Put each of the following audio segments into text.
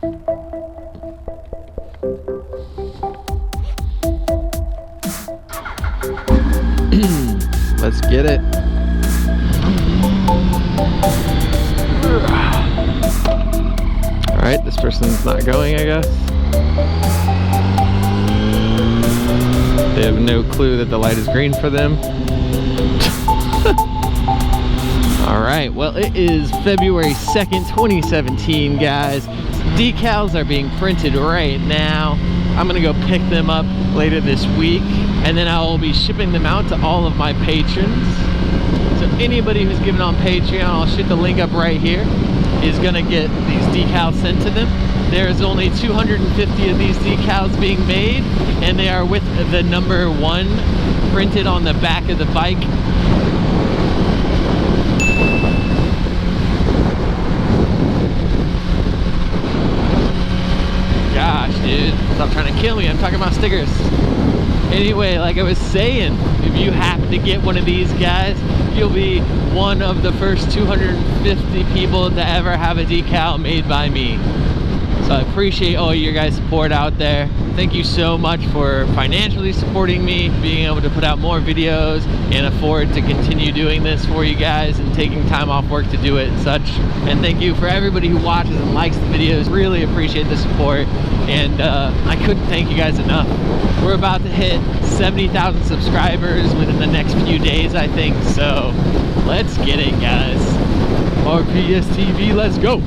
Let's get it. Alright, this person's not going, I guess. They have no clue that the light is green for them. Alright, well, it is February 2nd, 2017, guys. Decals are being printed right now. I'm gonna go pick them up later this week, and then I will be shipping them out to all of my patrons. So anybody who's given on Patreon, I'll shoot the link up right here, is gonna get these decals sent to them. There's only 250 of these decals being made, and they are with the number 1 printed on the back of the bike. Gosh, dude, stop trying to kill me. I'm talking about stickers. Anyway, like I was saying, if you happen to get one of these guys, you'll be one of the first 250 people to ever have a decal made by me. So I appreciate all your guys' support out there. Thank you so much for financially supporting me, being able to put out more videos and afford to continue doing this for you guys and taking time off work to do it and such. And thank you for everybody who watches and likes the videos. Really appreciate the support, and I couldn't thank you guys enough. We're about to hit 70,000 subscribers within the next few days, I think, so let's get it, guys. RPSTV, let's go.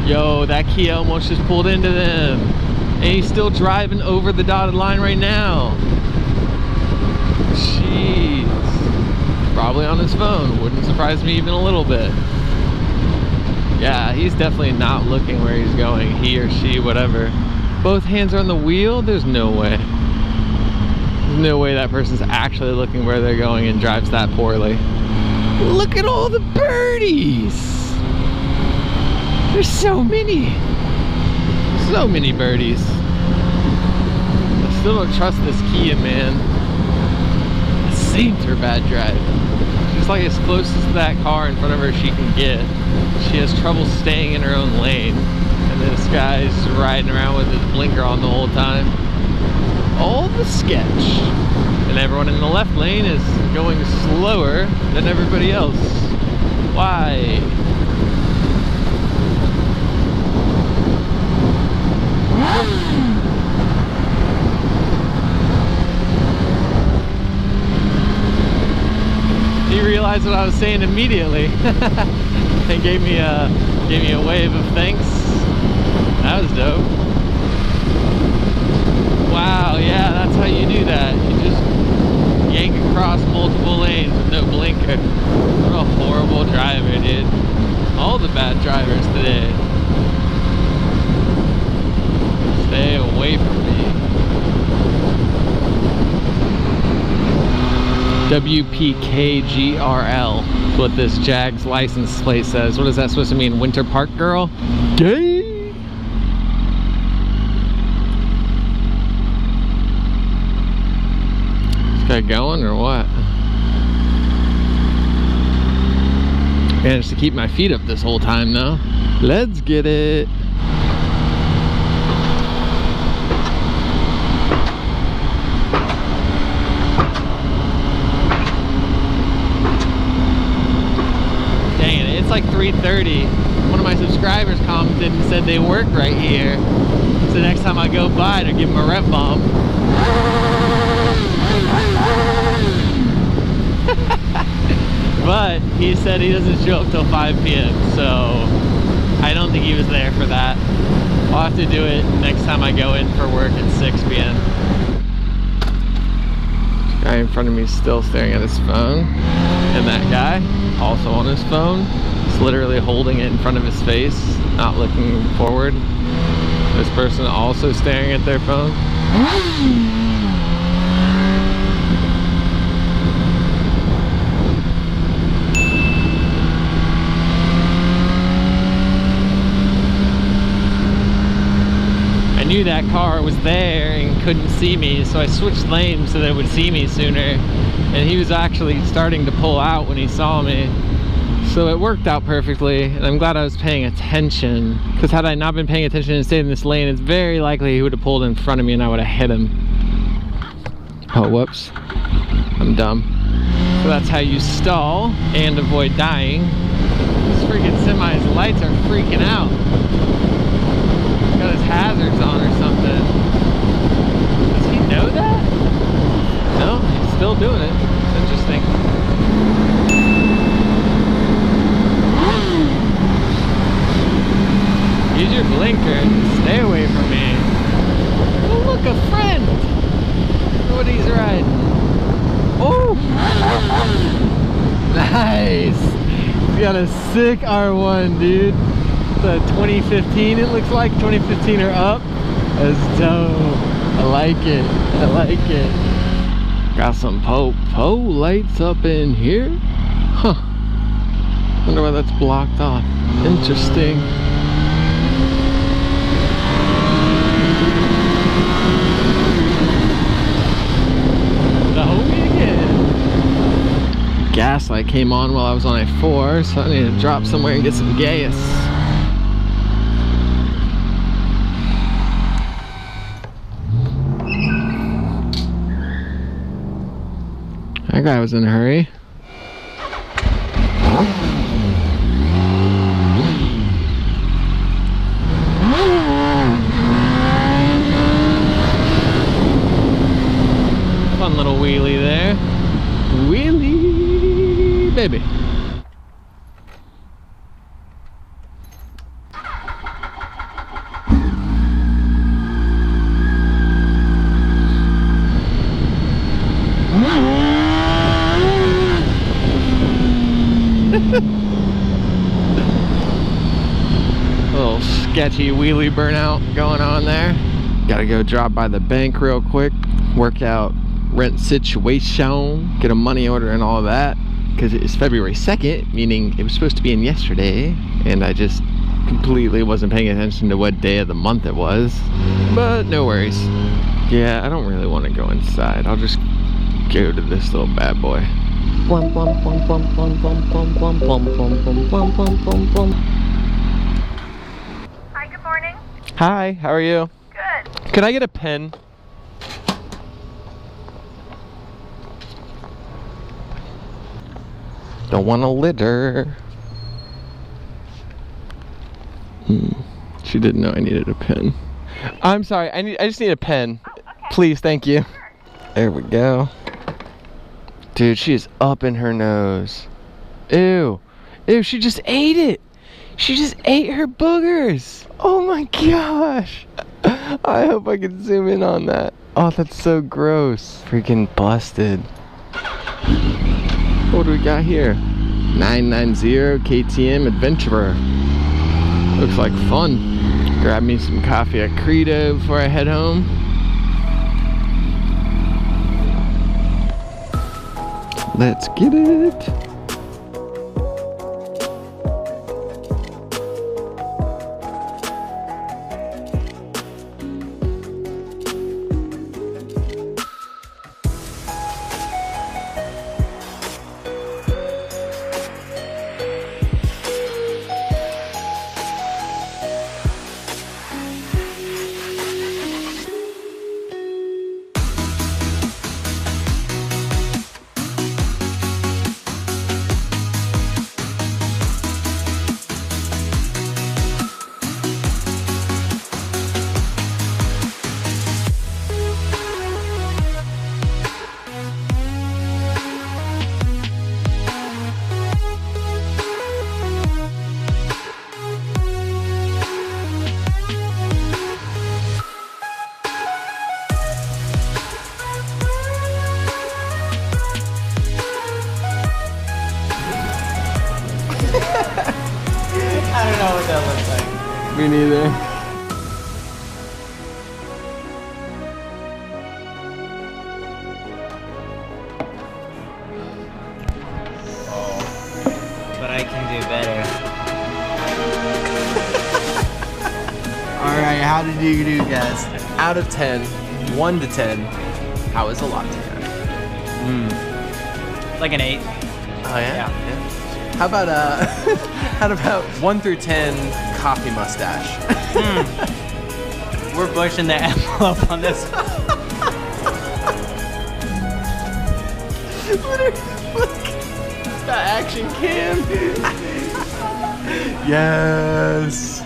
Yo, that Kia almost just pulled into them. And he's still driving over the dotted line right now. Jeez. Probably on his phone. Wouldn't surprise me even a little bit. Yeah, he's definitely not looking where he's going. He or she, whatever. Both hands are on the wheel? There's no way. There's no way that person's actually looking where they're going and drives that poorly. Look at all the birdies! There's so many birdies. I still don't trust this Kia, man. It seems her bad drive. She's like as close to that car in front of her she can get. She has trouble staying in her own lane. And this guy's riding around with his blinker on the whole time. All the sketch. And everyone in the left lane is going slower than everybody else. Why? He realized what I was saying immediately and gave me a wave of thanks. That was dope. Wow, yeah, that's how you do that. You just yank across multiple lanes with no blinker. What a horrible driver, dude. All the bad drivers today. Stay away from me. WPKGRL is what this Jag's license plate says. What is that supposed to mean? Winter Park Girl? Gay! This guy going or what? Managed to keep my feet up this whole time though. Let's get it. It's like 3:30. One of my subscribers commented and said they work right here. So next time I go by to give them a rep bomb. But he said he doesn't show up till 5 p.m. So I don't think he was there for that. I'll have to do it next time I go in for work at 6 p.m. This guy in front of me is still staring at his phone. And that guy, also on his phone, is literally holding it in front of his face, not looking forward. This person also staring at their phone. I knew that car was there and couldn't see me, so I switched lanes so that it would see me sooner. And he was actually starting to pull out when he saw me. So it worked out perfectly, and I'm glad I was paying attention, because had I not been paying attention and stayed in this lane, it's very likely he would have pulled in front of me and I would have hit him. Oh, whoops. I'm dumb. So that's how you stall and avoid dying. This freaking semi's lights are freaking out. Got his hazards on or something. Does he know that? No, he's still doing it. It's interesting. Use your blinker. Stay away from me. Oh, look, a friend. Look what he's riding. Oh! Nice! He's got a sick R1, dude. It's a 2015, it looks like. 2015 or up. That's dope. I like it. I like it. Got some po lights up in here. Huh. Wonder why that's blocked off. Interesting. Gas light came on while I was on a 4, so I need to drop somewhere and get some gas. That guy was in a hurry. Fun little wheelie there. Wheelie, baby. Little sketchy wheelie burnout going on there. Gotta go drop by the bank real quick, work out rent situation, get a money order and all that, because it's February 2nd, meaning it was supposed to be in yesterday, and I just completely wasn't paying attention to what day of the month it was. But no worries. Yeah, I don't really want to go inside. I'll just go to this little bad boy. Hi, good morning. Hi, how are you? Good. Can I get a pen? Don't want to litter. She didn't know I needed a pen. I'm sorry, I just need a pen. Oh, okay. Please, thank you. Sure. There we go. Dude, she is up in her nose. Ew. Ew, she just ate it. She just ate her boogers. Oh my gosh. I hope I can zoom in on that. Oh, that's so gross. Freaking busted. What do we got here? 990 KTM Adventurer. Looks like fun. Grab me some coffee at Credo before I head home. Let's get it. I don't know what that looks like. Me neither. Oh, but I can do better. Alright, how did you do, guys? Out of 10, 1 to 10, how is a latte? Like an 8. Oh yeah? How about how about 1 through 10 coffee mustache? We're pushing the envelope on this. Look, the action cam. Yes.